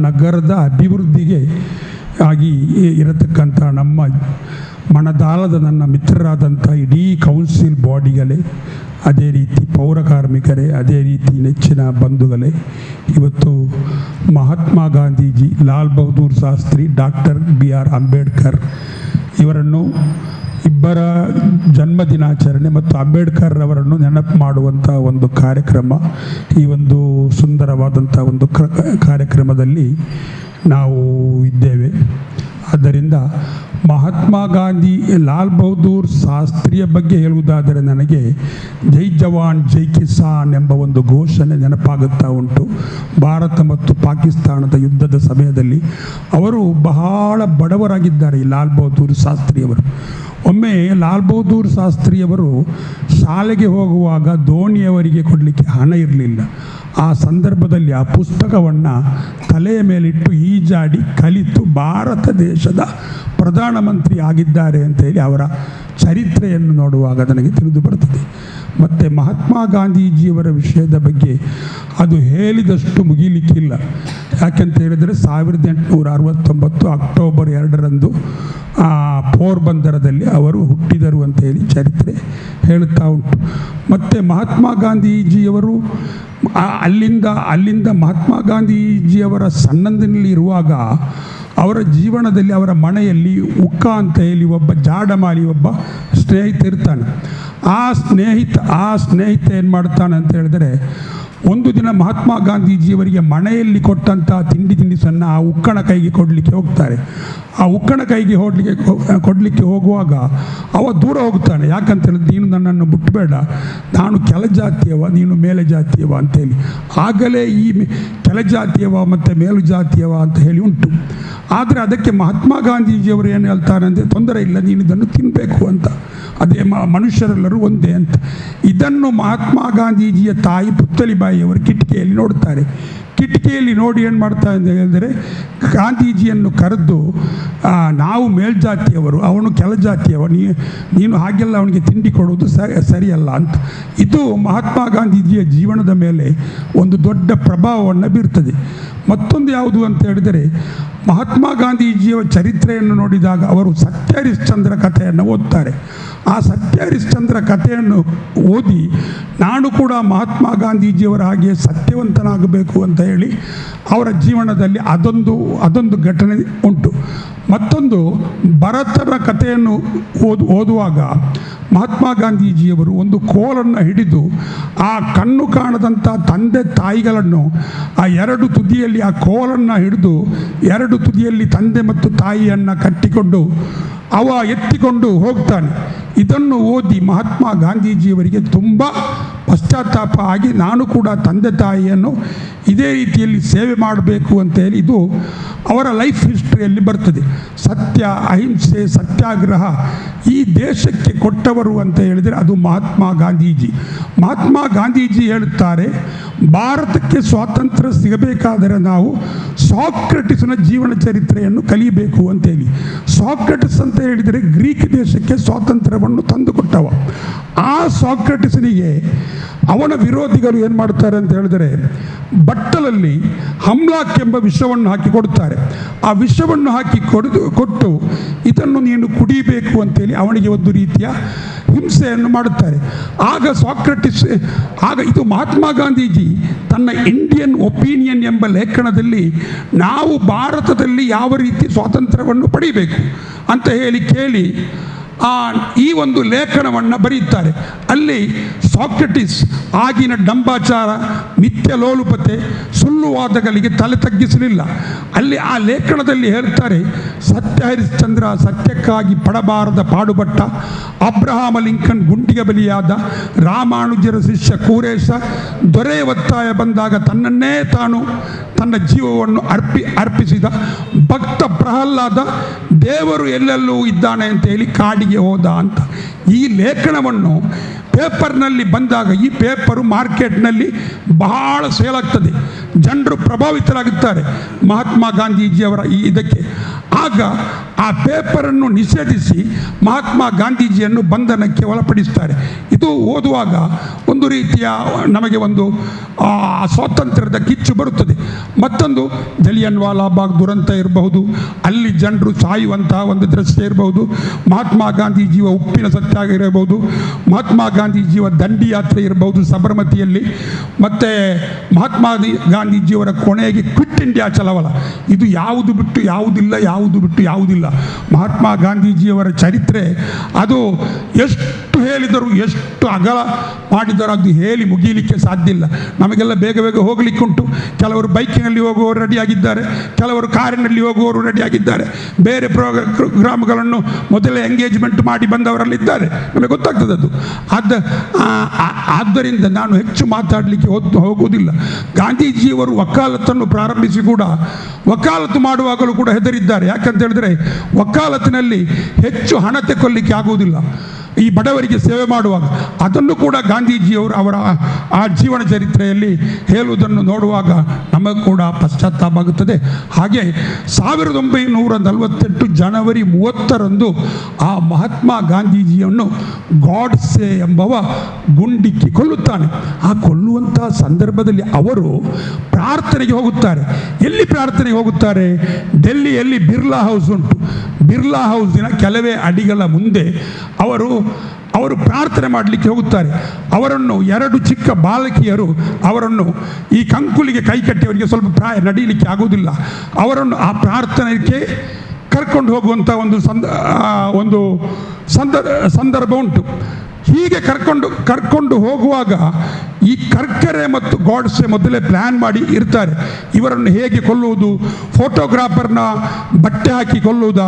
ನಗರದ ಅಭಿವೃದ್ಧಿಗೆ ಆಗಿ ಇರತಕ್ಕಂಥ ನಮ್ಮ ಮನದಾಳದ ನನ್ನ ಮಿತ್ರರಾದಂಥ ಇಡೀ ಕೌನ್ಸಿಲ್ ಬಾಡಿಗಳೇ, ಅದೇ ರೀತಿ ಪೌರ ಕಾರ್ಮಿಕರೇ, ಅದೇ ರೀತಿ ನೆಚ್ಚಿನ ಬಂಧುಗಳೇ, ಇವತ್ತು ಮಹಾತ್ಮ ಗಾಂಧೀಜಿ, ಲಾಲ್ ಬಹದ್ದೂರ್ ಶಾಸ್ತ್ರಿ, ಡಾಕ್ಟರ್ BR ಅಂಬೇಡ್ಕರ್ ಇವರನ್ನು ಇಬ್ಬರ ಜನ್ಮ ದಿನಾಚರಣೆ ಮತ್ತು ಅಂಬೇಡ್ಕರ್ ಅವರನ್ನು ನೆನಪು ಮಾಡುವಂಥ ಒಂದು ಕಾರ್ಯಕ್ರಮ, ಈ ಒಂದು ಸುಂದರವಾದಂಥ ಒಂದು ಕಾರ್ಯಕ್ರಮದಲ್ಲಿ ನಾವು ಇದ್ದೇವೆ. ಆದ್ದರಿಂದ ಮಹಾತ್ಮ ಗಾಂಧಿ, ಲಾಲ್ ಬಹದ್ದೂರ್ ಶಾಸ್ತ್ರಿಯ ಬಗ್ಗೆ ಹೇಳುವುದಾದರೆ ನನಗೆ ಜೈ ಜವಾನ್ ಜೈ ಕಿಸಾನ್ ಎಂಬ ಒಂದು ಘೋಷಣೆ ನೆನಪಾಗುತ್ತಾ ಉಂಟು. ಭಾರತ ಮತ್ತು ಪಾಕಿಸ್ತಾನದ ಯುದ್ಧದ ಸಮಯದಲ್ಲಿ ಅವರು ಬಹಳ ಬಡವರಾಗಿದ್ದಾರೆ. ಈ ಲಾಲ್ ಬಹದ್ದೂರ್ ಶಾಸ್ತ್ರಿಯವರು ಒಮ್ಮೆ ಲಾಲ್ ಬಹದ್ದೂರ್ ಶಾಸ್ತ್ರಿಯವರು ಶಾಲೆಗೆ ಹೋಗುವಾಗ ದೋಣಿಯವರಿಗೆ ಕೊಡಲಿಕ್ಕೆ ಹಣ ಇರಲಿಲ್ಲ. ಆ ಸಂದರ್ಭದಲ್ಲಿ ಆ ಪುಸ್ತಕವನ್ನು ತಲೆಯ ಮೇಲಿಟ್ಟು ಈಜಾಡಿ ಕಲಿತು ಭಾರತ ದೇಶದ ಪ್ರಧಾನಮಂತ್ರಿ ಆಗಿದ್ದಾರೆ ಅಂತೇಳಿ ಅವರ ಚರಿತ್ರೆಯನ್ನು ನೋಡುವಾಗ ನನಗೆ ತಿಳಿದು ಬರ್ತದೆ. ಮತ್ತು ಮಹಾತ್ಮ ಗಾಂಧೀಜಿಯವರ ವಿಷಯದ ಬಗ್ಗೆ ಅದು ಹೇಳಿದಷ್ಟು ಮುಗಿಲಿಕ್ಕಿಲ್ಲ. ಯಾಕೆಂತ ಹೇಳಿದರೆ 1869 ಅಕ್ಟೋಬರ್ 2ರಂದು ಪೋರ್ಬಂದರದಲ್ಲಿ ಅವರು ಹುಟ್ಟಿದರು ಅಂತೇಳಿ ಚರಿತ್ರೆ ಹೇಳುತ್ತಾ ಉಂಟು. ಮತ್ತು ಮಹಾತ್ಮ ಗಾಂಧೀಜಿಯವರು ಅಲ್ಲಿಂದ ಮಹಾತ್ಮ ಗಾಂಧೀಜಿಯವರ ಸಣ್ಣಂದಿನಲ್ಲಿ ಇರುವಾಗ ಅವರ ಜೀವನದಲ್ಲಿ ಅವರ ಮನೆಯಲ್ಲಿ ಉಕ್ಕ ಅಂತ ಹೇಳಿ ಒಬ್ಬ ಜಾಡಮಾಳಿ ಒಬ್ಬ ಸ್ನೇಹಿತ ಇರ್ತಾನೆ. ಆ ಸ್ನೇಹಿತ ಏನು ಮಾಡ್ತಾನೆ ಅಂತ ಹೇಳಿದರೆ, ಒಂದು ದಿನ ಮಹಾತ್ಮ ಗಾಂಧೀಜಿಯವರಿಗೆ ಮನೆಯಲ್ಲಿ ಕೊಟ್ಟಂಥ ತಿಂಡಿ ತಿನಿಸನ್ನು ಆ ಉಕ್ಕಣ ಕೈಗೆ ಕೊಡಲಿಕ್ಕೆ ಹೋಗ್ತಾರೆ. ಆ ಉಕ್ಕಣ ಕೈಗೆ ಕೊಡಲಿಕ್ಕೆ ಹೋಗುವಾಗ ಅವ ದೂರ ಹೋಗ್ತಾನೆ. ಯಾಕಂತ ಹೇಳಿದ್ರೆ, ನೀನು ನನ್ನನ್ನು ಬಿಟ್ಟಬೇಡ, ನಾನು ಕೆಳಜಾತಿಯವ, ನೀನು ಮೇಲೆ ಜಾತಿಯವ ಅಂತೇಳಿ. ಆಗಲೇ ಈ ಕೆಳಜಾತಿಯವ ಮತ್ತು ಮೇಲು ಜಾತಿಯವ ಅಂತ ಹೇಳಿ ಉಂಟು. ಆದರೆ ಅದಕ್ಕೆ ಮಹಾತ್ಮ ಗಾಂಧೀಜಿಯವರು ಏನು ಹೇಳ್ತಾರೆ ಅಂದರೆ, ತೊಂದರೆ ಇಲ್ಲ, ನೀನು ಇದನ್ನು ತಿನ್ನಬೇಕು ಅಂತ, ಅದೇ ಮನುಷ್ಯರೆಲ್ಲರೂ ಒಂದೇ ಅಂತ. ಇದನ್ನು ಮಹಾತ್ಮ ಗಾಂಧೀಜಿಯ ತಾಯಿ ಪುತ್ತಲಿಬಾಯಿಯವರು ಕಿಟಕಿಯಲ್ಲಿ ನೋಡ್ತಾರೆ. ಕಿಟಕಿಯಲ್ಲಿ ನೋಡಿ ಏನು ಮಾಡ್ತಾ ಅಂತ ಹೇಳಿದರೆ, ಗಾಂಧೀಜಿಯನ್ನು ಕರೆದು, ನಾವು ಮೇಲ್ಜಾತಿಯವರು, ಅವನು ಕೆಳಜಾತಿಯವ, ನೀನು ಹಾಗೆಲ್ಲ ಅವನಿಗೆ ತಿಂಡಿ ಕೊಡುವುದು ಸರಿಯಲ್ಲ ಅಂತ. ಇದು ಮಹಾತ್ಮ ಗಾಂಧೀಜಿಯ ಜೀವನದ ಮೇಲೆ ಒಂದು ದೊಡ್ಡ ಪ್ರಭಾವವನ್ನು ಬೀರ್ತದೆ. ಮತ್ತೊಂದು ಯಾವುದು ಅಂತ ಹೇಳಿದರೆ, ಮಹಾತ್ಮ ಗಾಂಧೀಜಿಯ ಚರಿತ್ರೆಯನ್ನು ನೋಡಿದಾಗ ಅವರು ಸತ್ಯ ಹರಿಶ್ಚಂದ್ರ ಕಥೆಯನ್ನು ಓದ್ತಾರೆ. ಆ ಸತ್ಯ ಹರಿಶ್ಚಂದ್ರ ಕಥೆಯನ್ನು ಓದಿ ನಾನು ಕೂಡ ಮಹಾತ್ಮ ಗಾಂಧೀಜಿಯವರ ಹಾಗೆ ಸತ್ಯವಂತನಾಗಬೇಕು ಅಂತ ಹೇಳಿ ಅವರ ಜೀವನದಲ್ಲಿ ಅದೊಂದು ಘಟನೆ ಉಂಟು. ಮತ್ತೊಂದು, ಭರತನ ಕಥೆಯನ್ನು ಓದುವಾಗ ಮಹಾತ್ಮ ಗಾಂಧೀಜಿಯವರು ಒಂದು ಕೋಲನ್ನು ಹಿಡಿದು ಆ ಕಣ್ಣು ಕಾಣದಂಥ ತಂದೆ ತಾಯಿಗಳನ್ನು ಆ ಎರಡು ತುದಿಯಲ್ಲಿ ಆ ಕೋಲನ್ನು ಹಿಡಿದು ಎರಡು ತುದಿಯಲ್ಲಿ ತಂದೆ ಮತ್ತು ತಾಯಿಯನ್ನು ಕಟ್ಟಿಕೊಂಡು ಅವ ಎತ್ತಿಕೊಂಡು ಹೋಗ್ತಾನೆ. ಇದನ್ನು ಓದಿ ಮಹಾತ್ಮ ಗಾಂಧೀಜಿಯವರಿಗೆ ತುಂಬ ಪಶ್ಚಾತ್ತಾಪ ಆಗಿ, ನಾನು ಕೂಡ ತಂದೆ ತಾಯಿಯನ್ನು ಇದೇ ರೀತಿಯಲ್ಲಿ ಸೇವೆ ಮಾಡಬೇಕು ಅಂತೇಳಿ ಇದು ಅವರ ಲೈಫ್ ಹಿಸ್ಟ್ರಿಯಲ್ಲಿ ಬರ್ತದೆ. ಸತ್ಯ, ಅಹಿಂಸೆ, ಸತ್ಯಾಗ್ರಹ ಈ ದೇಶಕ್ಕೆ ಕೊಟ್ಟವರು ಅಂತ ಹೇಳಿದರೆ ಅದು ಮಹಾತ್ಮ ಗಾಂಧೀಜಿ. ಮಹಾತ್ಮ ಗಾಂಧೀಜಿ ಹೇಳುತ್ತಾರೆ, ಭಾರತಕ್ಕೆ ಸ್ವಾತಂತ್ರ್ಯ ಸಿಗಬೇಕಾದರೆ ನಾವು ಸಾಕ್ರೆಟಿಸ್ನ ಜೀವನ ಚರಿತ್ರೆಯನ್ನು ಕಲಿಯಬೇಕು ಅಂತೇಳಿ. ಸಾಕ್ರೆಟಿಸ್ ಅಂತ ಹೇಳಿದರೆ ಗ್ರೀಕ್ ದೇಶಕ್ಕೆ ಸ್ವಾತಂತ್ರ್ಯವನ್ನು ತಂದುಕೊಟ್ಟವ. ಆ ಸಾಕ್ರೆಟಿಸ್ನಿಗೆ ಅವನ ವಿರೋಧಿಗಳು ಏನು ಮಾಡ್ತಾರೆ ಅಂತ ಹೇಳಿದರೆ, ಬಟ್ಟಲಲ್ಲಿ ಹಮ್ಲಾಕ್ ಎಂಬ ವಿಷವನ್ನು ಹಾಕಿ ಕೊಡ್ತಾರೆ. ಆ ವಿಷವನ್ನು ಹಾಕಿ ಕೊಟ್ಟು ಇದನ್ನು ನೀನು ಕುಡಿಬೇಕು ಅಂತೇಳಿ ಅವನಿಗೆ ಒಂದು ರೀತಿಯ ಹಿಂಸೆಯನ್ನು ಮಾಡುತ್ತಾರೆ. ಆಗ ಇದು ಮಹಾತ್ಮ ಗಾಂಧೀಜಿ ತನ್ನ ಇಂಡಿಯನ್ ಒಪಿನಿಯನ್ ಎಂಬ ಲೇಖನದಲ್ಲಿ ನಾವು ಭಾರತದಲ್ಲಿ ಯಾವ ರೀತಿ ಸ್ವಾತಂತ್ರ್ಯವನ್ನು ಪಡೆಯಬೇಕು ಅಂತ ಕೇಳಿ ಈ ಒಂದು ಲೇಖನವನ್ನು ಬರೆಯುತ್ತಾರೆ. ಅಲ್ಲಿ ಸಾಕ್ರೆಟಿಸ್ ಆಗಿನ ಡಂಬಾಚಾರ, ಮಿಥ್ಯಲೋಲುಪತೆ, ಸುಳ್ಳುವಾದಗಳಿಗೆ ತಲೆ ತಗ್ಗಿಸಲಿಲ್ಲ. ಅಲ್ಲಿ ಆ ಲೇಖನದಲ್ಲಿ ಹೇಳ್ತಾರೆ, ಸತ್ಯ ಹರಿಶ್ಚಂದ್ರ ಸತ್ಯಕ್ಕಾಗಿ ಪಡಬಾರದ ಪಾಡುಪಟ್ಟ, ಅಬ್ರಹಾಮ ಲಿಂಕನ್ ಗುಂಡಿಗೆ ಬಲಿಯಾದ, ರಾಮಾನುಜರ ಶಿಷ್ಯ ಕೂರೇಶ ದೊರೆಯ ಒತ್ತಾಯ ಬಂದಾಗ ತನ್ನನ್ನೇ ತಾನು ತನ್ನ ಜೀವವನ್ನು ಅರ್ಪಿಸಿದ ಭಕ್ತ ಪ್ರಹ್ಲಾದ ದೇವರು ಎಲ್ಲೆಲ್ಲೂ ಇದ್ದಾನೆ ಅಂತ ಹೇಳಿ ಕಾಡಿಗೆ ಹೋದ ಅಂತ. ಈ ಲೇಖನವನ್ನು ಪೇಪರ್ನಲ್ಲಿ ಬಂದಾಗ, ಈ ಪೇಪರು ಮಾರ್ಕೆಟ್ನಲ್ಲಿ ಬಹಳ ಸೇಲ್ ಆಗ್ತದೆ, ಜನರು ಪ್ರಭಾವಿತರಾಗುತ್ತಾರೆ ಮಹಾತ್ಮ ಗಾಂಧೀಜಿಯವರ ಇದಕ್ಕೆ. ಆಗ ಆ ಪೇಪರನ್ನು ನಿಷೇಧಿಸಿ ಮಹಾತ್ಮ ಗಾಂಧೀಜಿಯನ್ನು ಬಂಧನಕ್ಕೆ ಒಳಪಡಿಸ್ತಾರೆ. ಇದು ಓದುವಾಗ ಒಂದು ರೀತಿಯ ನಮಗೆ ಒಂದು ಸ್ವಾತಂತ್ರ್ಯದ ಕಿಚ್ಚು ಬರುತ್ತದೆ. ಮತ್ತೊಂದು ಜಲಿಯನ್ ವಾಲಾಬಾಗ್ ದುರಂತ ಇರಬಹುದು, ಅಲ್ಲಿ ಜನರು ಸಾಯುವಂತಹ ಒಂದು ದೃಶ್ಯ ಇರಬಹುದು, ಮಹಾತ್ಮ ಗಾಂಧೀಜಿಯ ಉಪ್ಪಿನ ಸತ್ಯಾಗ್ರಹ ಇರಬಹುದು, ಮಹಾತ್ಮ ಗಾಂಧೀಜಿಯ ದಂಡಿ ಯಾತ್ರೆ ಇರಬಹುದು ಸಬರಮತಿಯಲ್ಲಿ, ಮತ್ತು ಮಹಾತ್ಮ ಗಾಂಧೀಜಿಯವರ ಕೊನೆಗೆ ಕ್ವಿಟ್ ಇಂಡಿಯಾ ಚಳವಳ. ಇದು ಯಾವುದು ಬಿಟ್ಟು ಯಾವುದಿಲ್ಲ, ಯಾವುದು ಬಿಟ್ಟು ಯಾವುದಿಲ್ಲ. ಮಹಾತ್ಮ ಗಾಂಧೀಜಿಯವರ ಚರಿತ್ರೆ ಅದು ಎಷ್ಟು ಹೇಳಿದರೂ, ಎಷ್ಟು ಅಗಲ ಮಾಡಿದರೂ ಅದು ಹೇಳಿ ಮುಗೀಲಿಕ್ಕೆ ಸಾಧ್ಯ ಇಲ್ಲ. ನಮಗೆಲ್ಲ ಬೇಗ ಬೇಗ ಹೋಗಲಿಕ್ಕೆ ಉಂಟು. ಕೆಲವರು ಬೈಕಿನಲ್ಲಿ ಹೋಗುವವರು ರೆಡಿಯಾಗಿದ್ದಾರೆ, ಕೆಲವರು ಕಾರಿನಲ್ಲಿ ಹೋಗುವವರು ರೆಡಿಯಾಗಿದ್ದಾರೆ, ಬೇರೆ ಪ್ರೋಗ್ರಾಮ್ಗಳನ್ನು ಮೊದಲೇ ಎಂಗೇಜ್ಮೆಂಟ್ ಮಾಡಿ ಬಂದವರಲ್ಲಿದ್ದಾರೆ, ನಮಗೆ ಗೊತ್ತಾಗ್ತದೆ ಅದು. ಆದ್ದರಿಂದ ನಾನು ಹೆಚ್ಚು ಮಾತಾಡಲಿಕ್ಕೆ ಹೋಗುವುದಿಲ್ಲ. ಗಾಂಧೀಜಿಯವರು ವಕಾಲತ್ತನ್ನು ಪ್ರಾರಂಭಿಸಿ ಕೂಡ ವಕಾಲತ್ತು ಮಾಡುವಾಗಲೂ ಕೂಡ ಹೆದರಿದ್ದಾರೆ. ಯಾಕಂತ ಹೇಳಿದ್ರೆ ವಕಾಲತ್ತಿನಲ್ಲಿ ಹೆಚ್ಚು ಹಣ ತೆಕ್ಕೊಳ್ಳಿಕ್ಕೆ ಆಗುವುದಿಲ್ಲ ಈ ಬಡವರಿಗೆ ಸೇವೆ ಮಾಡುವಾಗ. ಅದನ್ನು ಕೂಡ ಗಾಂಧೀಜಿಯವರು ಅವರ ಆ ಜೀವನ ಚರಿತ್ರೆಯಲ್ಲಿ ಹೇಳುವುದನ್ನು ನೋಡುವಾಗ ನಮಗೆ ಕೂಡ ಪಶ್ಚಾತ್ತಾಪ ಆಗುತ್ತದೆ. ಹಾಗೆ 1948 ಜನವರಿ 30ರಂದು ಆ ಮಹಾತ್ಮ ಗಾಂಧೀಜಿಯನ್ನು ಗಾಡ್ಸೆ ಎಂಬವ ಗುಂಡಿಕ್ಕಿ ಕೊಲ್ಲುತ್ತಾನೆ. ಆ ಕೊಲ್ಲುವಂತಹ ಸಂದರ್ಭದಲ್ಲಿ ಅವರು ಪ್ರಾರ್ಥನೆಗೆ ಹೋಗುತ್ತಾರೆ. ಎಲ್ಲಿ ಪ್ರಾರ್ಥನೆಗೆ ಹೋಗುತ್ತಾರೆ? ಡೆಲ್ಲಿಯಲ್ಲಿ ಬಿರ್ಲಾ ಹೌಸ್ ಉಂಟು. ಬಿರ್ಲಾ ಹೌಸಿನ ಕೆಲವೇ ಅಡಿಗಳ ಮುಂದೆ ಅವರು ಪ್ರಾರ್ಥನೆ ಮಾಡಲಿಕ್ಕೆ ಹೋಗುತ್ತಾರೆ. ಅವರನ್ನು 2 ಚಿಕ್ಕ ಬಾಲಕಿಯರು ಅವರನ್ನು ಈ ಕಂಕುಲಿಗೆ ಕೈ ಕಟ್ಟಿ, ಅವರಿಗೆ ಸ್ವಲ್ಪ ಪ್ರಾಯ ನಡೀಲಿಕ್ಕೆ ಆಗುವುದಿಲ್ಲ, ಅವರನ್ನು ಆ ಪ್ರಾರ್ಥನೆಗೆ ಕರ್ಕೊಂಡು ಹೋಗುವಂಥ ಒಂದು ಸಂದರ್ಭ ಉಂಟು. ಹೀಗೆ ಕರ್ಕೊಂಡು ಹೋಗುವಾಗ ಈ ಕರ್ಕರೆ ಮತ್ತು ಗಾಡ್ಸೆ ಮೊದಲೇ ಪ್ಲ್ಯಾನ್ ಮಾಡಿ ಇರ್ತಾರೆ. ಇವರನ್ನು ಹೇಗೆ ಕೊಲ್ಲುವುದು, ಫೋಟೋಗ್ರಾಫರ್ನ ಬಟ್ಟೆ ಹಾಕಿ ಕೊಲ್ಲುವುದಾ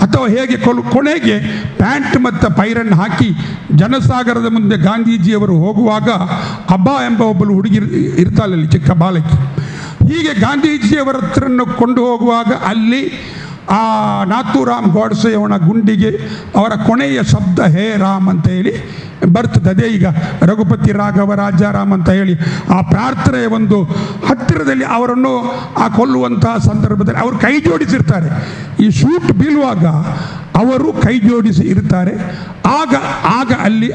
ಅಥವಾ ಹೇಗೆ ಕೊನೆಗೆ ಪ್ಯಾಂಟ್ ಮತ್ತು ಪೈರನ್ನು ಹಾಕಿ ಜನಸಾಗರದ ಮುಂದೆ ಗಾಂಧೀಜಿಯವರು ಹೋಗುವಾಗ ಅಬ್ಬಾ ಎಂಬ ಒಬ್ಬಳು ಹುಡುಗಿ ಇರ್ತಾಳಲ್ಲಿ, ಚಿಕ್ಕ ಬಾಲಕಿ. ಹೀಗೆ ಗಾಂಧೀಜಿಯವರ ಹತ್ರನ್ನು ಕೊಂಡು ಹೋಗುವಾಗ ಅಲ್ಲಿ ಆ ನಾಥೂರಾಮ್ ಗಾಡ್ಸೆಯವನ ಗುಂಡಿಗೆ ಅವರ ಕೊನೆಯ ಶಬ್ದ ಹೇ ರಾಮ್ ಅಂತ ಹೇಳಿ ಬರ್ತದೆ. ಅದೇ ಈಗ ರಘುಪತಿ ರಾಘವ ರಾಜಾರಾಮ್ ಅಂತ ಹೇಳಿ ಆ ಪ್ರಾರ್ಥನೆಯ ಒಂದು ಹತ್ತಿರದಲ್ಲಿ ಅವರನ್ನು ಆ ಕೊಲ್ಲುವಂತಹ ಸಂದರ್ಭದಲ್ಲಿ ಅವರು ಕೈ ಜೋಡಿಸಿರ್ತಾರೆ. ಈ ಶೂಟ್ ಬೀಳುವಾಗ ಅವರು ಕೈ ಜೋಡಿಸಿ ಇರ್ತಾರೆ. ಆಗ ಅಲ್ಲಿ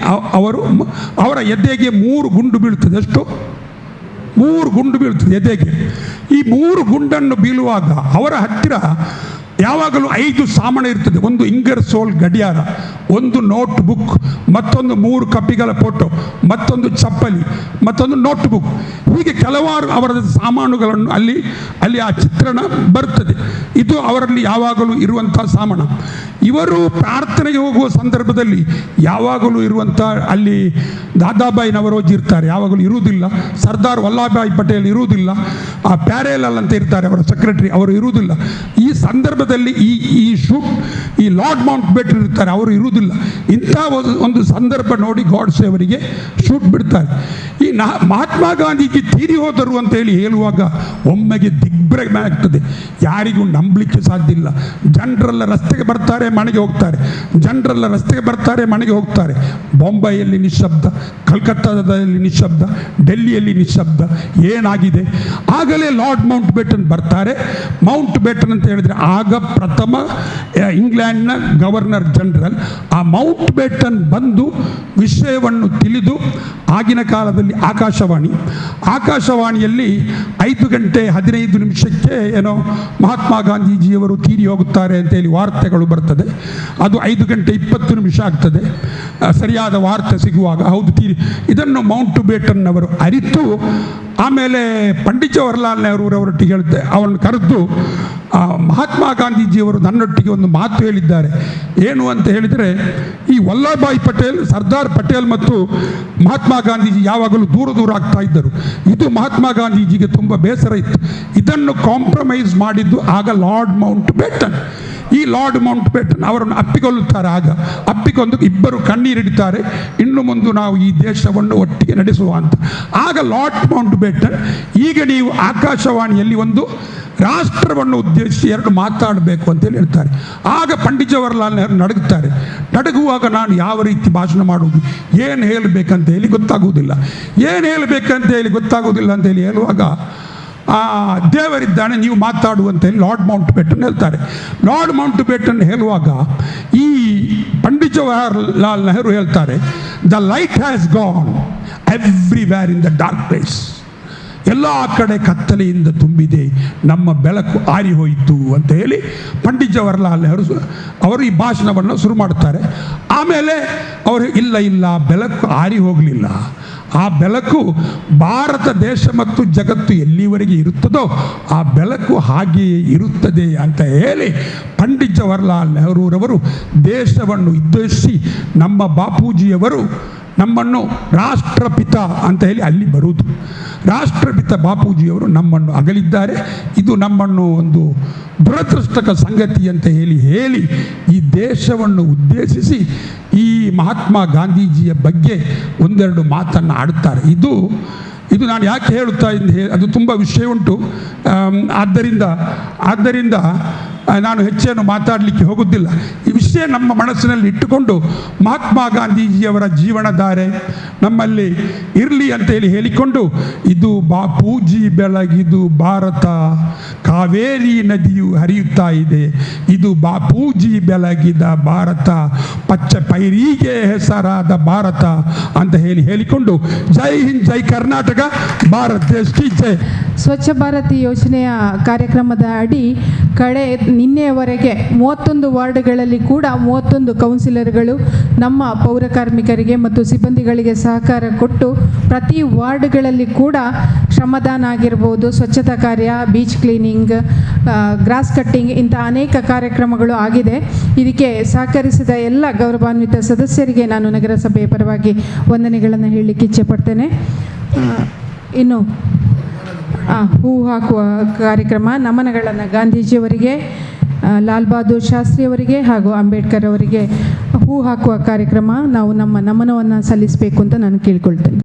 ಅವರ ಎದೆಗೆ 3 ಗುಂಡು ಬೀಳ್ತದೆ. ಎಷ್ಟು? 3 ಗುಂಡು ಬೀಳ್ತದೆ ಎದೆಗೆ. ಈ 3 ಗುಂಡನ್ನು ಬೀಳುವಾಗ ಅವರ ಹತ್ತಿರ ಯಾವಾಗಲೂ 5 ಸಾಮಾನು ಇರ್ತದೆ. ಒಂದು ಇಂಗರ್ಸೋಲ್ ಗಡಿಯಾರ, ಒಂದು ನೋಟ್ ಬುಕ್, ಮತ್ತೊಂದು 3 ಕಪಿಗಳ ಫೋಟೋ, ಮತ್ತೊಂದು ಚಪ್ಪಲಿ, ಮತ್ತೊಂದು ನೋಟ್ ಬುಕ್. ಹೀಗೆ ಕೆಲವಾರು ಅವರ ಸಾಮಾನುಗಳನ್ನು ಅಲ್ಲಿ ಆ ಚಿತ್ರಣ ಬರ್ತದೆ. ಇದು ಅವರಲ್ಲಿ ಯಾವಾಗಲೂ ಇರುವಂಥ ಸಾಮಾನು. ಇವರು ಪ್ರಾರ್ಥನೆಗೆ ಹೋಗುವ ಸಂದರ್ಭದಲ್ಲಿ ಯಾವಾಗಲೂ ಇರುವಂಥ ಅಲ್ಲಿ ದಾದಾಬಾಯಿ ನವರೋಜಿ ಇರ್ತಾರೆ, ಯಾವಾಗಲೂ ಇರುವುದಿಲ್ಲ. ಸರ್ದಾರ್ ವಲ್ಲಭಭಾಯಿ ಪಟೇಲ್ ಇರುವುದಿಲ್ಲ. ಆ ಪ್ಯಾರೇಲಾಲ್ ಅಂತ ಇರ್ತಾರೆ ಅವರ ಸೆಕ್ರೆಟರಿ, ಅವರು ಇರುವುದಿಲ್ಲ. ಈ ಸಂದರ್ಭದಲ್ಲಿ ಈ ಲಾರ್ಡ್ ಮೌಂಟ್ ಬೇಟನ್ ಇರ್ತಾರೆ, ಅವರು ಇರುವುದಿಲ್ಲ. ಇಂಥ ಒಂದು ಸಂದರ್ಭ ನೋಡಿ ಗಾಡ್ಸೆ ಅವರಿಗೆ ಶೂಟ್ ಬಿಡ್ತಾರೆ. ಈ ಮಹಾತ್ಮ ಗಾಂಧೀಜಿ ತೀರಿ ಹೋದರು ಅಂತ ಹೇಳುವಾಗ ಒಮ್ಮೆಗೆ ದಿಗ್ಭ್ರಮೆ ಆಗ್ತದೆ. ಯಾರಿಗೂ ನಂಬಲಿಕ್ಕೆ ಸಾಧ್ಯ ಇಲ್ಲ. ಜನರೆಲ್ಲ ರಸ್ತೆಗೆ ಬರ್ತಾರೆ, ಮನೆಗೆ ಹೋಗ್ತಾರೆ, ಜನರೆಲ್ಲ ರಸ್ತೆಗೆ ಬರ್ತಾರೆ, ಮನೆಗೆ ಹೋಗ್ತಾರೆ. ಬೊಂಬೈಯಲ್ಲಿ ನಿಶ್ಶಬ್ದ, ಕಲ್ಕತ್ತಾದಲ್ಲಿ ನಿಶ್ಶಬ್ದ, ಡೆಲ್ಲಿಯಲ್ಲಿ ನಿಶ್ಶಬ್ದ. ಏನಾಗಿದೆ? ಆಗಲೇ ಲಾರ್ಡ್ ಮೌಂಟ್ ಬೇಟನ್ ಬರ್ತಾರೆ. ಮೌಂಟ್ ಬೇಟನ್ ಅಂತ ಹೇಳಿದ್ರೆ ಆಗ ಪ್ರಥಮ ಇಂಗ್ಲೆಂಡ್ನ ಗವರ್ನರ್ ಜನರಲ್. ಆ ಮೌಂಟ್ ಬೇಟನ್ ಬಂದು ವಿಷಯವನ್ನು ತಿಳಿದು ಆಗಿನ ಕಾಲದಲ್ಲಿ ಆಕಾಶವಾಣಿಯಲ್ಲಿ 5:15 ಏನೋ ಮಹಾತ್ಮ ಗಾಂಧೀಜಿಯವರು ತೀರಿ ಹೋಗುತ್ತಾರೆ ಅಂತೇಳಿ ವಾರ್ತೆಗಳು ಬರ್ತದೆ. ಅದು 5:20 ಆಗ್ತದೆ ಸರಿಯಾದ ವಾರ್ತೆ ಸಿಗುವಾಗ. ಹೌದು, ಇದನ್ನು ಮೌಂಟ್ ಬೇಟನ್ ಅವರು ಅರಿತು ಆಮೇಲೆ ಪಂಡಿತ್ ಜವಾಹರ್ಲಾಲ್ ನೆಹರೂರವರೊಟ್ಟಿಗೆ ಅವರನ್ನು ಕರೆದು ಮಹಾತ್ಮ ಗಾಂಧೀಜಿಯವರು ನನ್ನೊಟ್ಟಿಗೆ ಒಂದು ಮಾತು ಹೇಳಿದ್ದಾರೆ. ಏನು ಅಂತ ಹೇಳಿದರೆ, ಈ ವಲ್ಲಭಭಾಯಿ ಪಟೇಲ್, ಸರ್ದಾರ್ ಪಟೇಲ್ ಮತ್ತು ಮಹಾತ್ಮ ಗಾಂಧೀಜಿ ಯಾವಾಗಲೂ ದೂರ ಆಗ್ತಾ ಇದ್ದರು. ಇದು ಮಹಾತ್ಮ ಗಾಂಧೀಜಿಗೆ ತುಂಬ ಬೇಸರ ಇತ್ತು. ಇದನ್ನು ಕಾಂಪ್ರಮೈಸ್ ಮಾಡಿದ್ದು ಆಗ ಲಾರ್ಡ್ ಮೌಂಟ್ ಬೇಟನ್. ಈ ಲಾರ್ಡ್ ಮೌಂಟ್ ಬೇಟನ್ ಅವರನ್ನು ಅಪ್ಪಿಕೊಳ್ಳುತ್ತಾರೆ. ಅಪ್ಪಿಕೊಂಡು ಇಬ್ಬರು ಕಣ್ಣೀರಿಡ್ತಾರೆ, ಇನ್ನು ಮುಂದೆ ನಾವು ಈ ದೇಶವನ್ನು ಒಟ್ಟಿಗೆ ನಡೆಸುವ ಅಂತ. ಆಗ ಲಾರ್ಡ್ ಮೌಂಟ್ ಬೇಟನ್, ಈಗ ನೀವು ಆಕಾಶವಾಣಿಯಲ್ಲಿ ಒಂದು ರಾಷ್ಟ್ರವನ್ನು ಉದ್ದೇಶಿಸಿ 2 ಮಾತಾಡಬೇಕು ಅಂತೇಳಿ ಹೇಳ್ತಾರೆ. ಆಗ ಪಂಡಿತ್ ಜವಾಹರ್ಲಾಲ್ ನೆಹರು ನಡುಗುವಾಗ ನಾನು ಯಾವ ರೀತಿ ಭಾಷಣ ಮಾಡುವುದು, ಏನು ಹೇಳಬೇಕಂತ ಹೇಳಿ ಗೊತ್ತಾಗುವುದಿಲ್ಲ ಅಂತ ಹೇಳುವಾಗ ದೇವರಿದ್ದಾನೆ, ನೀವು ಮಾತಾಡುವಂತ ಹೇಳಿ ಲಾರ್ಡ್ ಮೌಂಟ್ ಬೇಟನ್ ಹೇಳ್ತಾರೆ. ಲಾರ್ಡ್ ಮೌಂಟ್ ಬೇಟನ್ ಹೇಳುವಾಗ ಈ ಪಂಡಿತ್ ಜವಾಹರ್ಲಾಲ್ ನೆಹರು ಹೇಳ್ತಾರೆ, the light has gone everywhere in the dark place. ಎಲ್ಲ ಕಡೆ ಕತ್ತಲೆಯಿಂದ ತುಂಬಿದೆ, ನಮ್ಮ ಬೆಳಕು ಆರಿ ಹೋಯಿತು ಅಂತ ಹೇಳಿ ಪಂಡಿತ್ ಜವಾಹರ್ಲಾಲ್ ನೆಹರು ಅವರು ಈ ಭಾಷಣವನ್ನು ಶುರು ಮಾಡ್ತಾರೆ. ಆಮೇಲೆ ಅವರು ಇಲ್ಲ ಬೆಳಕು ಆರಿ ಹೋಗಲಿಲ್ಲ, ಆ ಬೆಳಕು ಭಾರತ ದೇಶ ಮತ್ತು ಜಗತ್ತು ಎಲ್ಲಿವರೆಗೆ ಇರುತ್ತದೋ ಆ ಬೆಳಕು ಹಾಗೆಯೇ ಇರುತ್ತದೆ ಅಂತ ಹೇಳಿ ಪಂಡಿತ್ ಜವಾಹರ್ಲಾಲ್ ನೆಹರೂರವರು ದೇಶವನ್ನು ಉದ್ದೇಶಿಸಿ ನಮ್ಮ ಬಾಪೂಜಿಯವರು ನಮ್ಮನ್ನು ರಾಷ್ಟ್ರಪಿತ ಅಂತ ಹೇಳಿ ಅಲ್ಲಿ ಬರುವುದು. ರಾಷ್ಟ್ರಪಿತ ಬಾಪೂಜಿಯವರು ನಮ್ಮನ್ನು ಅಗಲಿದ್ದಾರೆ, ಇದು ನಮ್ಮನ್ನು ಒಂದು ದುರದೃಷ್ಟಕ ಸಂಗತಿ ಅಂತ ಹೇಳಿ ಈ ದೇಶವನ್ನು ಉದ್ದೇಶಿಸಿ ಈ ಮಹಾತ್ಮ ಗಾಂಧೀಜಿಯ ಬಗ್ಗೆ ಒಂದೆರಡು ಮಾತನ್ನು ಆಡುತ್ತಾರೆ. ಇದು ನಾನು ಯಾಕೆ ಹೇಳುತ್ತಾ ಇದ್ದೆ, ಅದು ತುಂಬ ವಿಷಯ ಉಂಟು. ಆದ್ದರಿಂದ ನಾನು ಹೆಚ್ಚೇನು ಮಾತಾಡಲಿಕ್ಕೆ ಹೋಗುವುದಿಲ್ಲ. ಈ ವಿಷಯ ನಮ್ಮ ಮನಸ್ಸಿನಲ್ಲಿ ಇಟ್ಟುಕೊಂಡು ಮಹಾತ್ಮ ಗಾಂಧೀಜಿಯವರ ಜೀವನಧಾರೆ ನಮ್ಮಲ್ಲಿ ಇರಲಿ ಅಂತ ಹೇಳಿಕೊಂಡು, ಇದು ಬಾಪೂಜಿ ಬೆಳಗಿದು ಭಾರತ, ಕಾವೇರಿ ನದಿಯು ಹರಿಯುತ್ತಾ ಇದೆ, ಇದು ಬಾಪೂಜಿ ಬೆಳಗಿದ ಭಾರತ, ಪಚ್ಚ ಪೈರಿಗೆ ಹೆಸರಾದ ಭಾರತ ಅಂತ ಹೇಳಿಕೊಂಡು ಜೈ ಹಿಂದ್, ಜೈ ಕರ್ನಾಟಕ, ಭಾರತ್ ದೇಶ್ ಕಿ ಜೈ. ಸ್ವಚ್ಛ ಭಾರತ್ ಯೋಜನೆಯ ಕಾರ್ಯಕ್ರಮದ ಅಡಿ ನಿನ್ನೆಯವರೆಗೆ 31 ವಾರ್ಡ್ಗಳಲ್ಲಿ ಕೂಡ 31 ಕೌನ್ಸಿಲರ್ಗಳು ನಮ್ಮ ಪೌರ ಕಾರ್ಮಿಕರಿಗೆ ಮತ್ತು ಸಿಬ್ಬಂದಿಗಳಿಗೆ ಸಹಕಾರ ಕೊಟ್ಟು ಪ್ರತಿ ವಾರ್ಡ್ಗಳಲ್ಲಿ ಕೂಡ ಶ್ರಮದಾನ ಆಗಿರ್ಬೋದು, ಸ್ವಚ್ಛತಾ ಕಾರ್ಯ, ಬೀಚ್ ಕ್ಲೀನಿಂಗ್, ಗ್ರಾಸ್ ಕಟ್ಟಿಂಗ್ ಇಂಥ ಅನೇಕ ಕಾರ್ಯಕ್ರಮಗಳು ಆಗಿದೆ. ಇದಕ್ಕೆ ಸಹಕರಿಸಿದ ಎಲ್ಲ ಗೌರವಾನ್ವಿತ ಸದಸ್ಯರಿಗೆ ನಾನು ನಗರಸಭೆಯ ಪರವಾಗಿ ವಂದನೆಗಳನ್ನು ಹೇಳಲಿಕ್ಕೆ ಇಚ್ಛೆಪಡ್ತೇನೆ. ಇನ್ನು ಹೂ ಹಾಕುವ ಕಾರ್ಯಕ್ರಮ, ನಮನಗಳನ್ನು ಗಾಂಧೀಜಿಯವರಿಗೆ, ಲಾಲ್ ಬಹದ್ದೂರ್ ಶಾಸ್ತ್ರಿಯವರಿಗೆ ಹಾಗೂ ಅಂಬೇಡ್ಕರ್ ಅವರಿಗೆ ಹೂ ಹಾಕುವ ಕಾರ್ಯಕ್ರಮ, ನಾವು ನಮ್ಮ ನಮನವನ್ನು ಸಲ್ಲಿಸಬೇಕು ಅಂತ ನಾನು ಕೇಳ್ಕೊಳ್ತೇನೆ.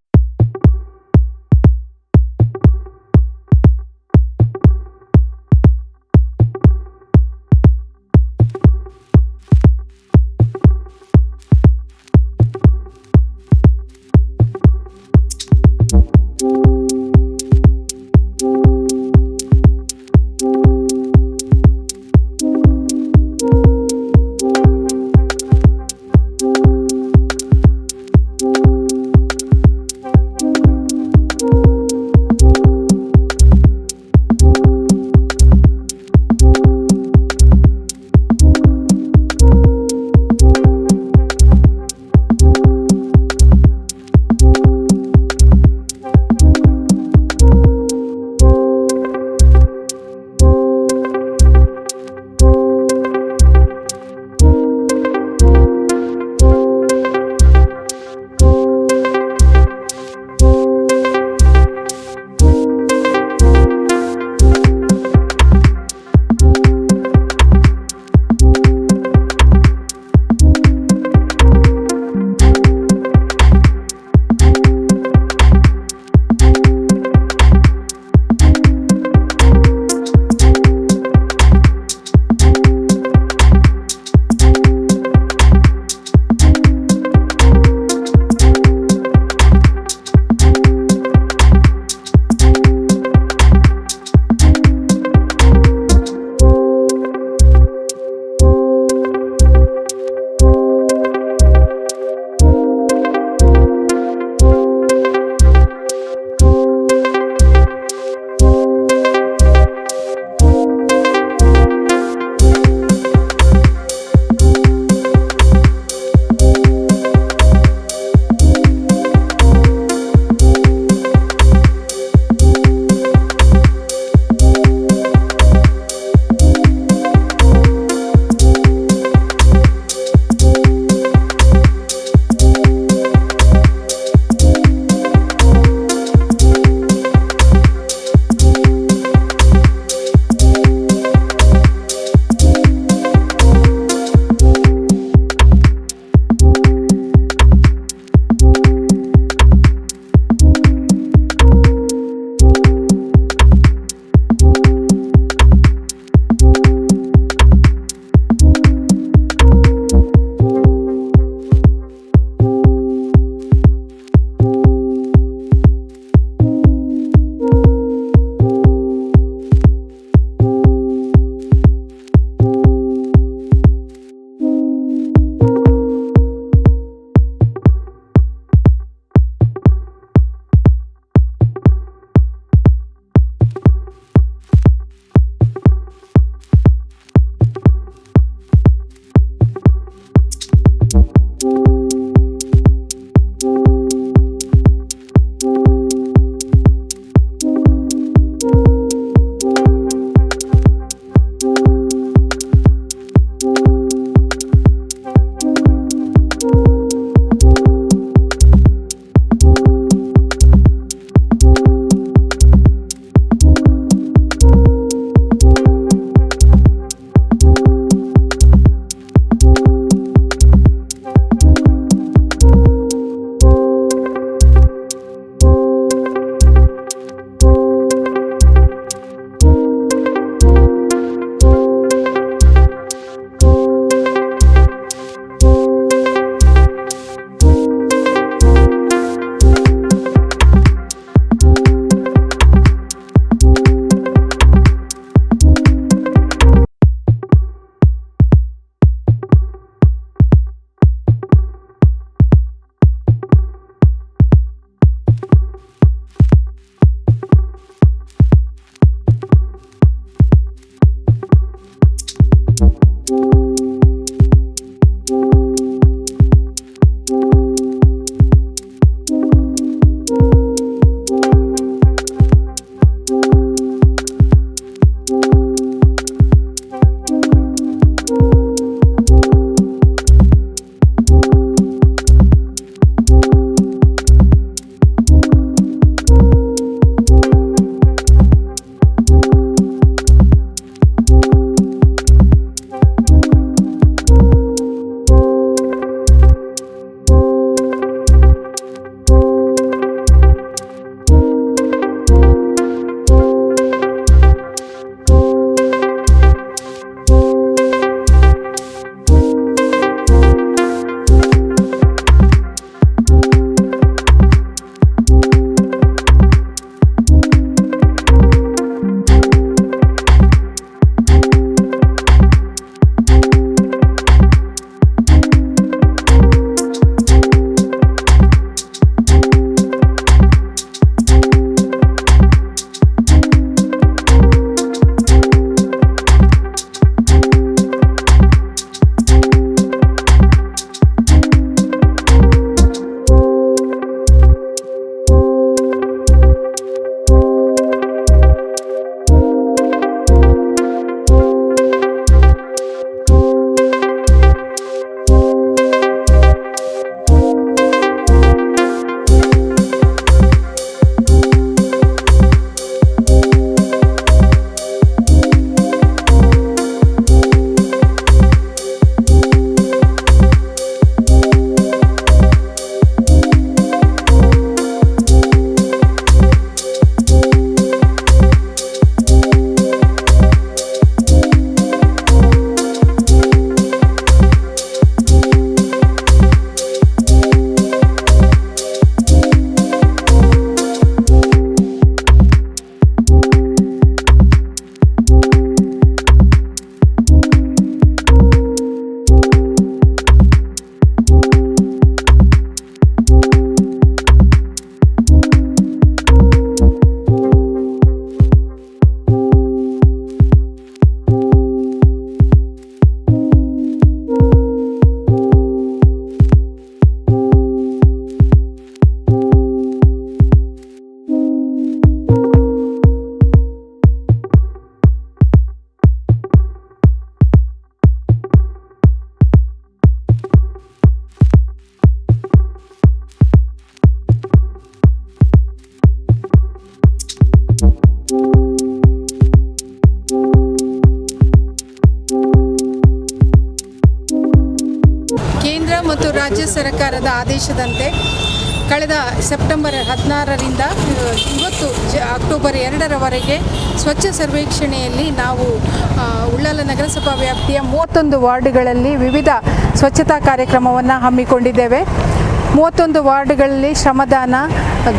ಸರ್ಕಾರದ ಆದೇಶದಂತೆ ಕಳೆದ ಸೆಪ್ಟೆಂಬರ್ 16ರಿಂದ ಇವತ್ತು ಅಕ್ಟೋಬರ್ 2ರವರೆಗೆ ಸ್ವಚ್ಛ ಸರ್ವೇಕ್ಷಣೆಯಲ್ಲಿ ನಾವು ಉಳ್ಳಾಲ ನಗರಸಭಾ ವ್ಯಾಪ್ತಿಯ 31 ವಾರ್ಡ್ಗಳಲ್ಲಿ ವಿವಿಧ ಸ್ವಚ್ಛತಾ ಕಾರ್ಯಕ್ರಮವನ್ನು ಹಮ್ಮಿಕೊಂಡಿದ್ದೇವೆ. 31 ವಾರ್ಡ್ಗಳಲ್ಲಿ ಶ್ರಮದಾನ,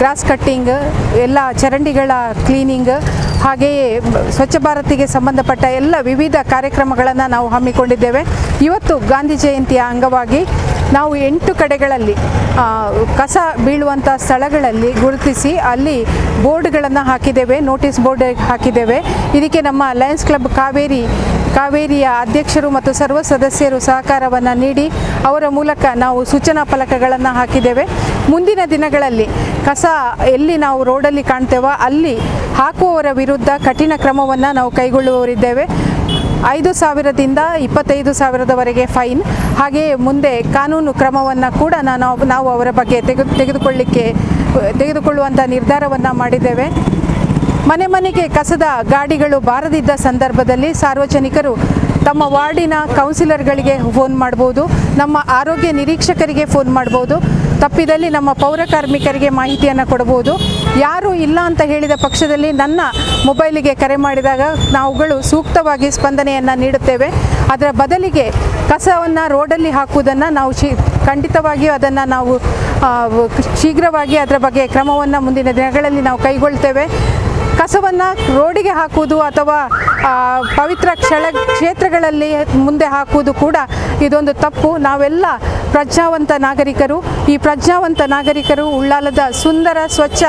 ಗ್ರಾಸ್ ಕಟ್ಟಿಂಗ್, ಎಲ್ಲ ಚರಂಡಿಗಳ ಕ್ಲೀನಿಂಗ್, ಹಾಗೆಯೇ ಸ್ವಚ್ಛ ಭಾರತಿಗೆ ಸಂಬಂಧಪಟ್ಟ ಎಲ್ಲ ವಿವಿಧ ಕಾರ್ಯಕ್ರಮಗಳನ್ನು ನಾವು ಹಮ್ಮಿಕೊಂಡಿದ್ದೇವೆ. ಇವತ್ತು ಗಾಂಧಿ ಜಯಂತಿಯ ಅಂಗವಾಗಿ ನಾವು 8 ಕಡೆಗಳಲ್ಲಿ ಕಸ ಬೀಳುವಂಥ ಸ್ಥಳಗಳಲ್ಲಿ ಗುರುತಿಸಿ ಅಲ್ಲಿ ಬೋರ್ಡ್ಗಳನ್ನು ಹಾಕಿದ್ದೇವೆ, ನೋಟಿಸ್ ಬೋರ್ಡ್ ಹಾಕಿದ್ದೇವೆ. ಇದಕ್ಕೆ ನಮ್ಮ ಲಯನ್ಸ್ ಕ್ಲಬ್ ಕಾವೇರಿಯ ಅಧ್ಯಕ್ಷರು ಮತ್ತು ಸರ್ವ ಸದಸ್ಯರು ಸಹಕಾರವನ್ನು ನೀಡಿ ಅವರ ಮೂಲಕ ನಾವು ಸೂಚನಾ ಫಲಕಗಳನ್ನು ಹಾಕಿದ್ದೇವೆ. ಮುಂದಿನ ದಿನಗಳಲ್ಲಿ ಕಸ ಎಲ್ಲಿ ನಾವು ರೋಡಲ್ಲಿ ಕಾಣ್ತೇವೋ ಅಲ್ಲಿ ಹಾಕುವವರ ವಿರುದ್ಧ ಕಠಿಣ ಕ್ರಮವನ್ನು ನಾವು ಕೈಗೊಳ್ಳುವವರಿದ್ದೇವೆ. 5,000ದಿಂದ 25,000ದವರೆಗೆ ಫೈನ್, ಹಾಗೆಯೇ ಮುಂದೆ ಕಾನೂನು ಕ್ರಮವನ್ನು ಕೂಡ ನಾವು ಅವರ ಬಗ್ಗೆ ತೆಗೆದುಕೊಳ್ಳುವಂಥ ನಿರ್ಧಾರವನ್ನು ಮಾಡಿದ್ದೇವೆ. ಮನೆ ಮನೆಗೆ ಕಸದ ಗಾಡಿಗಳು ಬಾರದಿದ್ದ ಸಂದರ್ಭದಲ್ಲಿ ಸಾರ್ವಜನಿಕರು ತಮ್ಮ ವಾರ್ಡಿನ ಕೌನ್ಸಿಲರ್ಗಳಿಗೆ ಫೋನ್ ಮಾಡ್ಬೋದು, ನಮ್ಮ ಆರೋಗ್ಯ ನಿರೀಕ್ಷಕರಿಗೆ ಫೋನ್ ಮಾಡ್ಬೋದು, ತಪ್ಪಿದಲ್ಲಿ ನಮ್ಮ ಪೌರ ಕಾರ್ಮಿಕರಿಗೆ ಮಾಹಿತಿಯನ್ನು ಕೊಡ್ಬೋದು. ಯಾರೂ ಇಲ್ಲ ಅಂತ ಹೇಳಿದ ಪಕ್ಷದಲ್ಲಿ ನನ್ನ ಮೊಬೈಲಿಗೆ ಕರೆ ಮಾಡಿದಾಗ ನಾವುಗಳು ಸೂಕ್ತವಾಗಿ ಸ್ಪಂದನೆಯನ್ನು ನೀಡುತ್ತೇವೆ. ಅದರ ಬದಲಿಗೆ ಕಸವನ್ನು ರೋಡಲ್ಲಿ ಹಾಕುವುದನ್ನು ನಾವು ಖಂಡಿತವಾಗಿಯೂ ಅದನ್ನು ನಾವು ಶೀಘ್ರವಾಗಿ ಅದರ ಬಗ್ಗೆ ಕ್ರಮವನ್ನು ಮುಂದಿನ ದಿನಗಳಲ್ಲಿ ನಾವು ಕೈಗೊಳ್ತೇವೆ. ಕಸವನ್ನು ರೋಡಿಗೆ ಹಾಕುವುದು ಅಥವಾ ಪವಿತ್ರ ಕ್ಷೇತ್ರಗಳಲ್ಲಿ ಮುಂದೆ ಹಾಕುವುದು ಕೂಡ ಇದೊಂದು ತಪ್ಪು. ನಾವೆಲ್ಲ ಪ್ರಜ್ಞಾವಂತ ನಾಗರಿಕರು. ಈ ಪ್ರಜ್ಞಾವಂತ ನಾಗರಿಕರು ಉಳ್ಳಾಲದ ಸುಂದರ ಸ್ವಚ್ಛ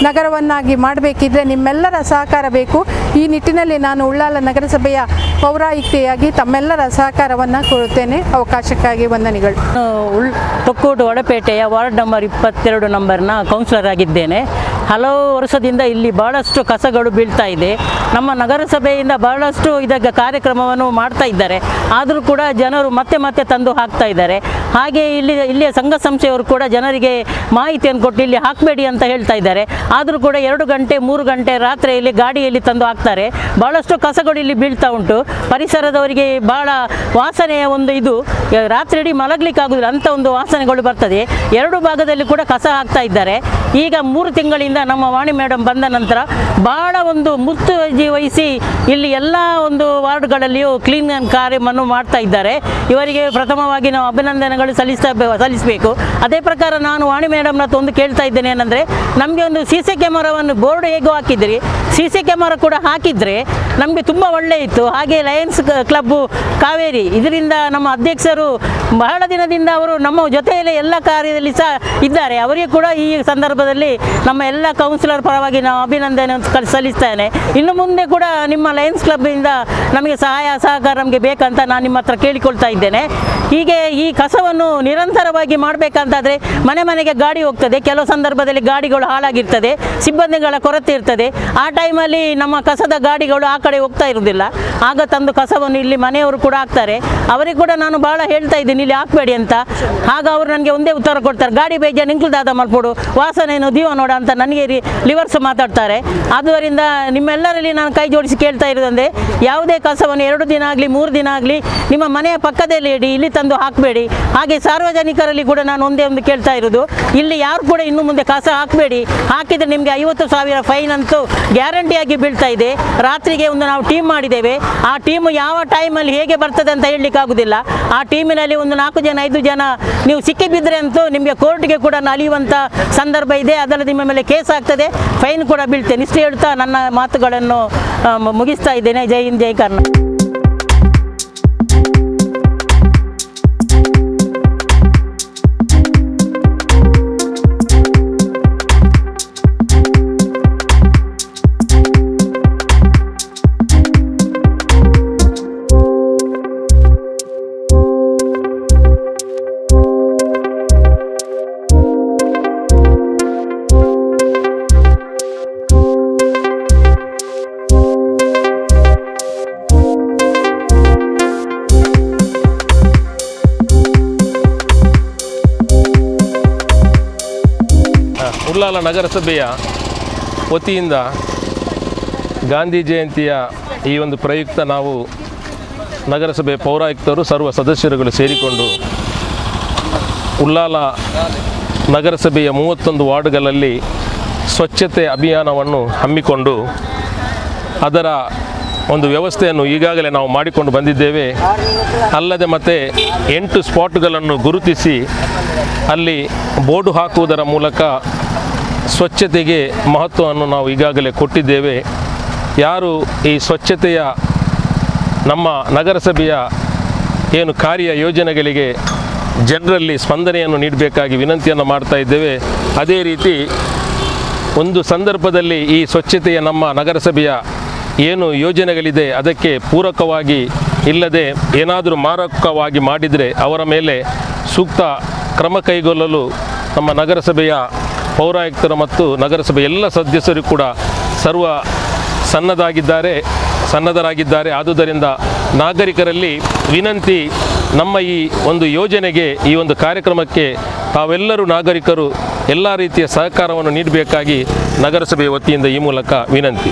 ನಗರವನ್ನಾಗಿ ಮಾಡಬೇಕಿದ್ರೆ ನಿಮ್ಮೆಲ್ಲರ ಸಹಕಾರ ಬೇಕು. ಈ ನಿಟ್ಟಿನಲ್ಲಿ ನಾನು ಉಳ್ಳಾಲ ನಗರಸಭೆಯ ಪೌರಾಯುಕ್ತೆಯಾಗಿ ತಮ್ಮೆಲ್ಲರ ಸಹಕಾರವನ್ನು ಕೋರುತ್ತೇನೆ. ಅವಕಾಶಕ್ಕಾಗಿ ವಂದನೆಗಳು. ತೊಕ್ಕೋಟು ಒಳಪೇಟೆಯ ವಾರ್ಡ್ ನಂಬರ್ 22 ನಂಬರ್ನ ಕೌನ್ಸಿಲರ್ ಆಗಿದ್ದೇನೆ. ಹಲವು ವರ್ಷದಿಂದ ಇಲ್ಲಿ ಬಹಳಷ್ಟು ಕಸಗಳು ಬೀಳ್ತಾ ಇದೆ. ನಮ್ಮ ನಗರಸಭೆಯಿಂದ ಬಹಳಷ್ಟು ಇದಕ್ಕೆ ಕಾರ್ಯಕ್ರಮವನ್ನು ಮಾಡ್ತಾ ಇದ್ದಾರೆ. ಆದರೂ ಕೂಡ ಜನರು ಮತ್ತೆ ತಂದು ಹಾಕ್ತಾ ಇದ್ದಾರೆ. ಹಾಗೆ ಇಲ್ಲಿಯ ಸಂಘ ಸಂಸ್ಥೆಯವರು ಕೂಡ ಜನರಿಗೆ ಮಾಹಿತಿಯನ್ನು ಕೊಟ್ಟು ಇಲ್ಲಿ ಹಾಕಬೇಡಿ ಅಂತ ಹೇಳ್ತಾ ಇದ್ದಾರೆ. ಆದರೂ ಕೂಡ 2 ಗಂಟೆ 3 ಗಂಟೆ ರಾತ್ರಿಯಲ್ಲಿ ಗಾಡಿಯಲ್ಲಿ ತಂದು ಹಾಕ್ತಾರೆ. ಬಹಳಷ್ಟು ಕಸಗಳು ಇಲ್ಲಿ ಬೀಳ್ತಾ ಉಂಟು. ಪರಿಸರದವರಿಗೆ ಬಹಳ ವಾಸನೆಯ ಒಂದು ಇದು ರಾತ್ರಿ ಇಡೀ ಮಲಗಲಿಕ್ಕಾಗುವುದಿಲ್ಲ ಅಂತ ಒಂದು ವಾಸನೆಗಳು ಬರ್ತದೆ. 2 ಭಾಗದಲ್ಲಿ ಕೂಡ ಕಸ ಹಾಕ್ತಾ ಇದ್ದಾರೆ. ಈಗ 3 ತಿಂಗಳಿಂದ ನಮ್ಮ ವಾಣಿ ಮೇಡಮ್ ಬಂದ ನಂತರ ಬಹಳ ಒಂದು ಮುತುವರ್ಜಿ ವಹಿಸಿ ಇಲ್ಲಿ ಎಲ್ಲ ಒಂದು ವಾರ್ಡ್ಗಳಲ್ಲಿಯೂ ಕ್ಲೀನ್ ಕಾರ್ಯವನ್ನು ಮಾಡ್ತಾ ಇದ್ದಾರೆ. ಇವರಿಗೆ ಪ್ರಥಮವಾಗಿ ನಾವು ಅಭಿನಂದನೆಗಳು ಸಲ್ಲಿಸಬೇಕು. ಅದೇ ಪ್ರಕಾರ ನಾನು ವಾಣಿ ಮೇಡಮ್ನ ಒಂದು ಕೇಳ್ತಾ ಇದ್ದೇನೆ ಏನಂದರೆ, ನಮಗೆ ಒಂದು CC ಕ್ಯಾಮರಾವನ್ನು ಬೋರ್ಡ್ ಹೇಗೋ ಹಾಕಿದ್ರಿ, CC ಕ್ಯಾಮರಾ ಕೂಡ ಹಾಕಿದರೆ ನಮಗೆ ತುಂಬ ಒಳ್ಳೆಯಿತ್ತು. ಹಾಗೆ ಲಯನ್ಸ್ ಕ್ಲಬ್ಬು ಕಾವೇರಿ ಇದರಿಂದ ನಮ್ಮ ಅಧ್ಯಕ್ಷರು ಬಹಳ ದಿನದಿಂದ ಅವರು ನಮ್ಮ ಜೊತೆಯಲ್ಲಿ ಎಲ್ಲ ಕಾರ್ಯದಲ್ಲಿ ಸಹ ಇದ್ದಾರೆ. ಅವರಿಗೆ ಕೂಡ ಈ ಸಂದರ್ಭದಲ್ಲಿ ನಮ್ಮ ಎಲ್ಲ ಕೌನ್ಸಿಲರ್ ಪರವಾಗಿ ನಾವು ಅಭಿನಂದನೆ ಸಲ್ಲಿಸ್ತೇನೆ. ಇನ್ನು ಮುಂದೆ ಕೂಡ ನಿಮ್ಮ ಲಯನ್ಸ್ ಕ್ಲಬ್ಬಿಂದ ನಮಗೆ ಸಹಕಾರ ನಮಗೆ ಬೇಕಂತ ನಾನು ನಿಮ್ಮ ಹತ್ರ ಕೇಳಿಕೊಳ್ತಾ ಇದ್ದೇನೆ. ಹೀಗೆ ಈ ಕಸವನ್ನು ನಿರಂತರವಾಗಿ ಮಾಡಬೇಕಂತಾದರೆ ಮನೆ ಮನೆಗೆ ಗಾಡಿ ಹೋಗ್ತದೆ. ಕೆಲವು ಸಂದರ್ಭದಲ್ಲಿ ಗಾಡಿಗಳು ಹಾಳಾಗಿರ್ತದೆ, ಸಿಬ್ಬಂದಿಗಳ ಕೊರತೆ ಇರ್ತದೆ. ಆ ಟೈಮಲ್ಲಿ ನಮ್ಮ ಕಸದ ಗಾಡಿಗಳು ಆ ಕಡೆ ಹೋಗ್ತಾ ಇರುವುದಿಲ್ಲ. ಆಗ ತಂದು ಕಸವನ್ನು ಇಲ್ಲಿ ಮನೆಯವರು ಕೂಡ ಹಾಕ್ತಾರೆ. ಅವರಿಗೆ ಕೂಡ ನಾನು ಭಾಳ ಹೇಳ್ತಾ ಇದ್ದೀನಿ ಇಲ್ಲಿ ಹಾಕಬೇಡಿ ಅಂತ. ಆಗ ಅವರು ನನಗೆ ಒಂದೇ ಉತ್ತರ ಕೊಡ್ತಾರೆ, ಗಾಡಿ ಬೇಜ ನಿಂಕುದಾದ ಮಲ್ಪೋಡು ವಾಸನೆಯನ್ನು ದೀವ ನೋಡ ಅಂತ ನನಗೆ ಲಿವರ್ಸ್ ಮಾತಾಡ್ತಾರೆ. ಆದ್ದರಿಂದ ನಿಮ್ಮೆಲ್ಲರಲ್ಲಿ ನಾನು ಕೈ ಜೋಡಿಸಿ ಕೇಳ್ತಾ ಇರೋದಂದರೆ, ಯಾವುದೇ ಕಸವನ್ನು 2 ದಿನ ಆಗಲಿ 3 ದಿನ ಆಗಲಿ ನಿಮ್ಮ ಮನೆಯ ಪಕ್ಕದಲ್ಲಿ ಇಡಿ, ಇಲ್ಲಿ ತಂದು ಹಾಕಬೇಡಿ. ಹಾಗೆ ಸಾರ್ವಜನಿಕರಲ್ಲಿ ಕೂಡ ನಾನು ಒಂದೇ ಒಂದು ಕೇಳ್ತಾ ಇರೋದು, ಇಲ್ಲಿ ಯಾರು ಕೂಡ ಇನ್ನು ಮುಂದೆ ಕಸ ಹಾಕಬೇಡಿ. ಹಾಕಿದರೆ ನಿಮಗೆ 50,000 ಫೈನ್ ಅಂತೂ ಗ್ಯಾರಂಟಿಯಾಗಿ ಬೀಳ್ತಾ ಇದೆ. ರಾತ್ರಿಗೆ ಒಂದು ನಾವು ಟೀಮ್ ಮಾಡಿದ್ದೇವೆ. ಆ ಟೀಮು ಯಾವ ಟೈಮಲ್ಲಿ ಹೇಗೆ ಬರ್ತದೆ ಅಂತ ಹೇಳಲಿಕ್ಕಾಗೋದಿಲ್ಲ. ಆ ಟೀಮಿನಲ್ಲಿ ಒಂದು 4 ಜನ 5 ಜನ ನೀವು ಸಿಕ್ಕಿಬಿದ್ದರೆ ಅಂತೂ ನಿಮಗೆ ಕೋರ್ಟ್ಗೆ ಕೂಡ ಅಲಿಯುವಂಥ ಸಂದರ್ಭ ಇದೆ. ಅದರಲ್ಲಿ ನಿಮ್ಮ ಮೇಲೆ ಕೇಸ್ ಆಗ್ತದೆ, ಫೈನ್ ಕೂಡ ಬೀಳ್ತೇನೆ. ಇಷ್ಟು ಹೇಳ್ತಾ ನನ್ನ ಮಾತುಗಳನ್ನು ಮುಗಿಸ್ತಾ ಇದ್ದೇನೆ. ಜೈ ಹಿಂದ್, ಜೈ ಕರ್ನಾಟಕ. ಉಳ್ಳಾಲ ನಗರಸಭೆಯ ವತಿಯಿಂದ ಗಾಂಧಿ ಜಯಂತಿಯ ಈ ಒಂದು ಪ್ರಯುಕ್ತ ನಾವು ನಗರಸಭೆ ಪೌರಾಯುಕ್ತರು ಸರ್ವ ಸದಸ್ಯರುಗಳು ಸೇರಿಕೊಂಡು ಉಳ್ಳಾಲ ನಗರಸಭೆಯ 31 ವಾರ್ಡ್ಗಳಲ್ಲಿ ಸ್ವಚ್ಛತೆ ಅಭಿಯಾನವನ್ನು ಹಮ್ಮಿಕೊಂಡು ಅದರ ಒಂದು ವ್ಯವಸ್ಥೆಯನ್ನು ಈಗಾಗಲೇ ನಾವು ಮಾಡಿಕೊಂಡು ಬಂದಿದ್ದೇವೆ. ಅಲ್ಲದೆ ಮತ್ತೆ 8 ಸ್ಪಾಟ್ಗಳನ್ನು ಗುರುತಿಸಿ ಅಲ್ಲಿ ಬೋರ್ಡು ಹಾಕುವುದರ ಮೂಲಕ ಸ್ವಚ್ಛತೆಗೆ ಮಹತ್ವವನ್ನು ನಾವು ಈಗಾಗಲೇ ಕೊಟ್ಟಿದ್ದೇವೆ. ಯಾರು ಈ ಸ್ವಚ್ಛತೆಯ ನಮ್ಮ ನಗರಸಭೆಯ ಏನು ಕಾರ್ಯ ಯೋಜನೆಗಳಿಗೆ ಜನರಲ್ಲಿ ಸ್ಪಂದನೆಯನ್ನು ನೀಡಬೇಕಾಗಿ ವಿನಂತಿಯನ್ನು ಮಾಡ್ತಾ ಇದ್ದೇವೆ. ಅದೇ ರೀತಿ ಒಂದು ಸಂದರ್ಭದಲ್ಲಿ ಈ ಸ್ವಚ್ಛತೆಯ ನಮ್ಮ ನಗರಸಭೆಯ ಏನು ಯೋಜನೆಗಳಿದೆ ಅದಕ್ಕೆ ಪೂರಕವಾಗಿ ಇಲ್ಲದೆ ಏನಾದರೂ ಮಾರಕವಾಗಿ ಮಾಡಿದರೆ ಅವರ ಮೇಲೆ ಸೂಕ್ತ ಕ್ರಮ ಕೈಗೊಳ್ಳಲು ನಮ್ಮ ನಗರಸಭೆಯ ಪೌರಾಯುಕ್ತರು ಮತ್ತು ನಗರಸಭೆಯ ಎಲ್ಲ ಸದಸ್ಯರು ಕೂಡ ಸನ್ನದ್ಧರಾಗಿದ್ದಾರೆ. ಆದುದರಿಂದ ನಾಗರಿಕರಲ್ಲಿ ವಿನಂತಿ, ನಮ್ಮ ಈ ಒಂದು ಯೋಜನೆಗೆ, ಈ ಒಂದು ಕಾರ್ಯಕ್ರಮಕ್ಕೆ ತಾವೆಲ್ಲರೂ ನಾಗರಿಕರು ಎಲ್ಲ ರೀತಿಯ ಸಹಕಾರವನ್ನು ನೀಡಬೇಕಾಗಿ ನಗರಸಭೆಯ ವತಿಯಿಂದ ಈ ಮೂಲಕ ವಿನಂತಿ.